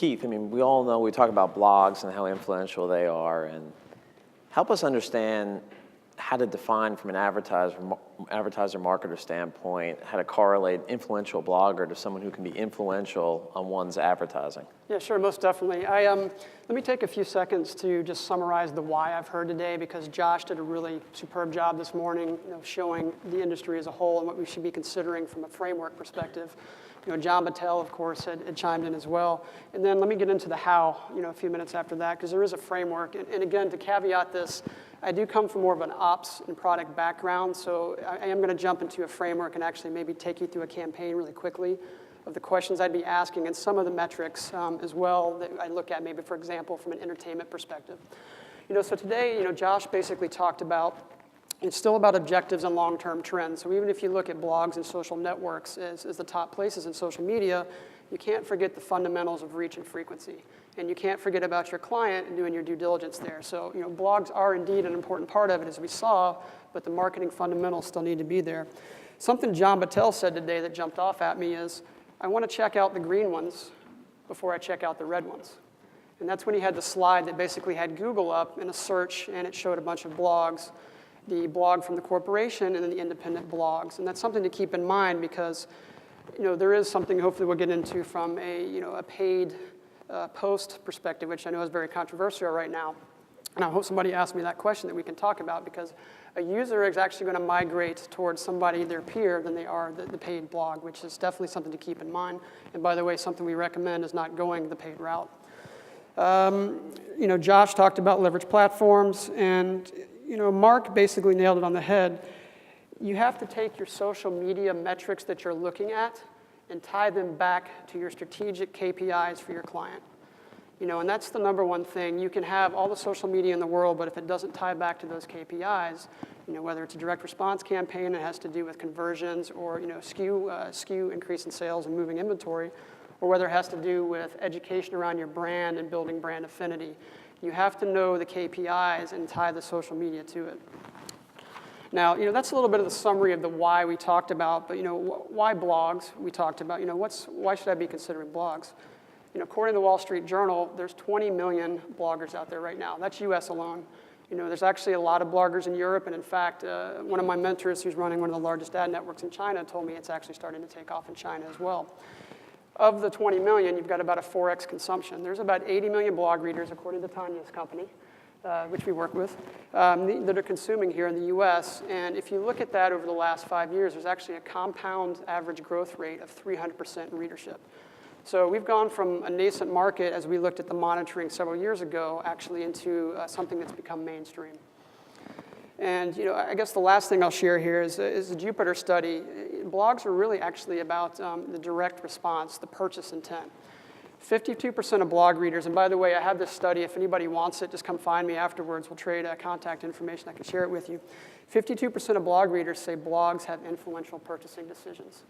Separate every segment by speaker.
Speaker 1: Keith, I mean, we all know, we talk about blogs and how influential they are, and help us understand how to define from an advertiser marketer standpoint, how to correlate influential blogger to someone who can be influential on one's advertising.
Speaker 2: Yeah, sure, most definitely. Let me take a few seconds to just summarize the why I've heard today, because Josh did a really superb job this morning, showing the industry as a whole and what we should be considering from a framework perspective. John Battelle, of course, had chimed in as well. And then let me get into the how, a few minutes after that, because there is a framework. And again, to caveat this, I do come from more of an ops and product background, so I am going to jump into a framework and actually maybe take you through a campaign really quickly of the questions I'd be asking and some of the metrics as well that I look at maybe, for example, from an entertainment perspective. So today, Josh basically talked about, it's still about objectives and long-term trends. So even if you look at blogs and social networks as the top places in social media, you can't forget the fundamentals of reach and frequency. And you can't forget about your client and doing your due diligence there. So blogs are indeed an important part of it, as we saw, but the marketing fundamentals still need to be there. Something John Battelle said today that jumped off at me is, I want to check out the green ones before I check out the red ones. And that's when he had the slide that basically had Google up in a search, and it showed a bunch of blogs, the blog from the corporation and then the independent blogs. And that's something to keep in mind, because there is something hopefully we'll get into from a paid post perspective, which I know is very controversial right now. And I hope somebody asks me that question that we can talk about, because a user is actually going to migrate towards somebody, their peer, than they are the paid blog, which is definitely something to keep in mind. And by the way, something we recommend is not going the paid route. Josh talked about leverage platforms, and Mark basically nailed it on the head. You have to take your social media metrics that you're looking at and tie them back to your strategic KPIs for your client. And that's the number one thing. You can have all the social media in the world, but if it doesn't tie back to those KPIs, whether it's a direct response campaign that has to do with conversions or SKU increase in sales and moving inventory, or whether it has to do with education around your brand and building brand affinity, you have to know the KPIs and tie the social media to it. Now, that's a little bit of the summary of the why we talked about, but why blogs? We talked about, why should I be considering blogs? According to the Wall Street Journal, there's 20 million bloggers out there right now. That's US alone. There's actually a lot of bloggers in Europe, and in fact, one of my mentors who's running one of the largest ad networks in China told me it's actually starting to take off in China as well. Of the 20 million, you've got about a 4x consumption. There's about 80 million blog readers, according to Tanya's company, which we work with, that are consuming here in the US. And if you look at that over the last 5 years, there's actually a compound average growth rate of 300% in readership. So we've gone from a nascent market, as we looked at the monitoring several years ago, actually into something that's become mainstream. And I guess the last thing I'll share here is the Jupiter study. Blogs are really actually about the direct response, the purchase intent. 52% of blog readers, and by the way, I have this study. If anybody wants it, just come find me afterwards. We'll trade contact information. I can share it with you. 52% of blog readers say blogs have influential purchasing decisions.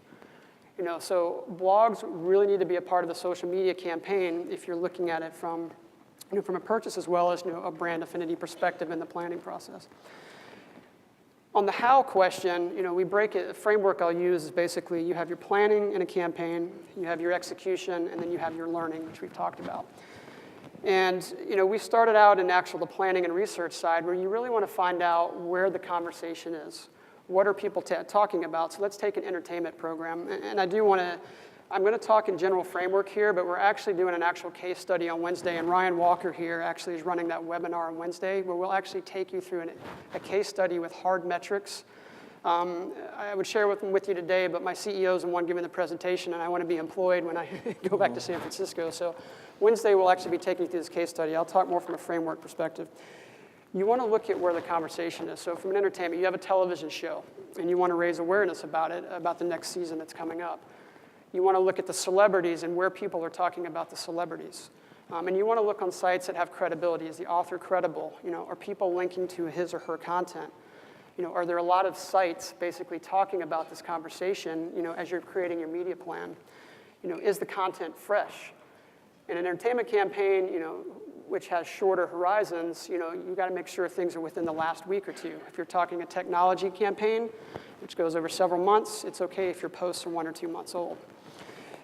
Speaker 2: So blogs really need to be a part of the social media campaign if you're looking at it from a purchase as well as a brand affinity perspective in the planning process. On the how question, we break it. The framework I'll use is basically you have your planning in a campaign, you have your execution, and then you have your learning, which we've talked about. And we started out in the planning and research side, where you really want to find out where the conversation is. What are people talking about? So let's take an entertainment program. And I'm going to talk in general framework here, but we're actually doing an actual case study on Wednesday, and Ryan Walker here actually is running that webinar on Wednesday, where we'll actually take you through a case study with hard metrics. I would share with you today, but my CEO is the one giving the presentation, and I want to be employed when I go back to San Francisco. So Wednesday we'll actually be taking you through this case study. I'll talk more from a framework perspective. You want to look at where the conversation is. So from an entertainment, you have a television show, and you want to raise awareness about it, about the next season that's coming up. You want to look at the celebrities and where people are talking about the celebrities. And you want to look on sites that have credibility. Is the author credible? Are people linking to his or her content? Are there a lot of sites basically talking about this conversation, as you're creating your media plan? Is the content fresh? In an entertainment campaign, which has shorter horizons, you've got to make sure things are within the last week or two. If you're talking a technology campaign, which goes over several months, it's okay if your posts are 1 or 2 months old.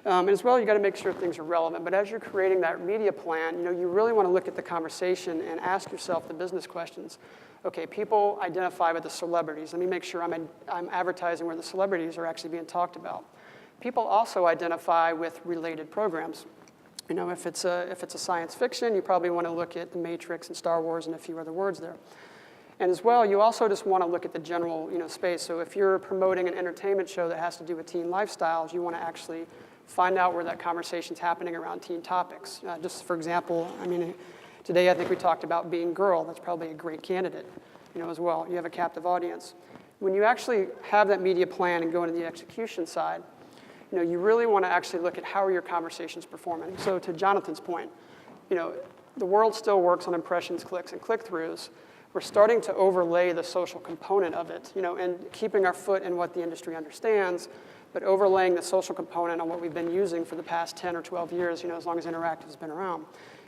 Speaker 2: And as well, you got to make sure things are relevant. But as you're creating that media plan, you really want to look at the conversation and ask yourself the business questions. Okay, people identify with the celebrities. Let me make sure I'm advertising where the celebrities are actually being talked about. People also identify with related programs. If it's a science fiction, you probably want to look at The Matrix and Star Wars and a few other words there. And as well, you also just want to look at the general space. So if you're promoting an entertainment show that has to do with teen lifestyles, you want to actually find out where that conversation's happening around teen topics. Just for example, today I think we talked about Being Girl. That's probably a great candidate, as well. You have a captive audience. When you actually have that media plan and go into the execution side, you really want to actually look at how are your conversations performing. So to Jonathan's point, the world still works on impressions, clicks, and click-throughs. We're starting to overlay the social component of it, and keeping our foot in what the industry understands, but overlaying the social component on what we've been using for the past 10 or 12 years, as long as interactive's been around.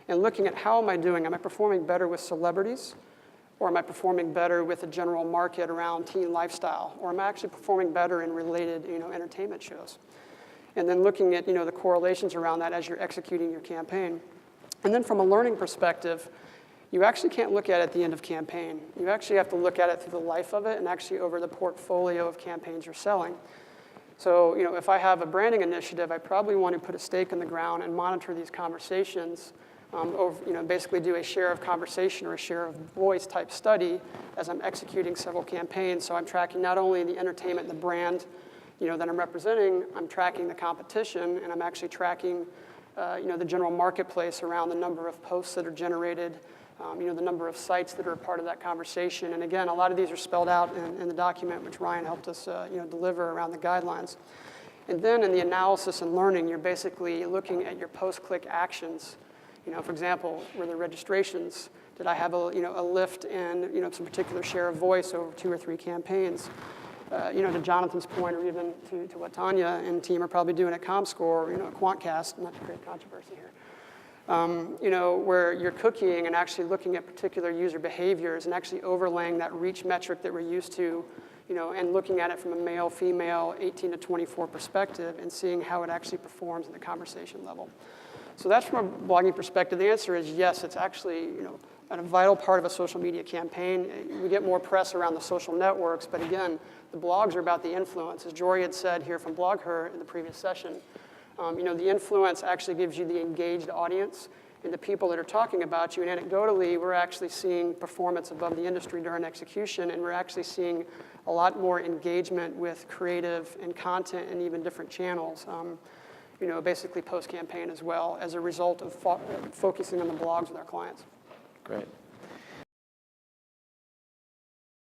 Speaker 2: And looking at how am I doing? Am I performing better with celebrities? Or am I performing better with the general market around teen lifestyle? Or am I actually performing better in related, entertainment shows? And then looking at, the correlations around that as you're executing your campaign. And then from a learning perspective, you actually can't look at it at the end of campaign. You actually have to look at it through the life of it and actually over the portfolio of campaigns you're selling. So, if I have a branding initiative, I probably want to put a stake in the ground and monitor these conversations, basically do a share of conversation or a share of voice type study as I'm executing several campaigns. So I'm tracking not only the entertainment and the brand, that I'm representing, I'm tracking the competition, and I'm actually tracking, the general marketplace around the number of posts that are generated, the number of sites that are a part of that conversation. And again, a lot of these are spelled out in the document, which Ryan helped us deliver around the guidelines. And then in the analysis and learning, you're basically looking at your post-click actions. For example, were there registrations? Did I have a lift in some particular share of voice over 2 or 3 campaigns? To Jonathan's point, or even to what Tanya and team are probably doing at ComScore, QuantCast, not to create controversy here. Where you're cooking and actually looking at particular user behaviors and actually overlaying that reach metric that we're used to, and looking at it from a male, female, 18 to 24 perspective and seeing how it actually performs at the conversation level. So that's from a blogging perspective. The answer is yes, it's actually, a vital part of a social media campaign. We get more press around the social networks, but again, the blogs are about the influence. As Jory had said here from BlogHer in the previous session, the influence actually gives you the engaged audience and the people that are talking about you. And anecdotally, we're actually seeing performance above the industry during execution, and we're actually seeing a lot more engagement with creative and content and even different channels, basically post-campaign as well, as a result of focusing on the blogs with our clients.
Speaker 1: Great.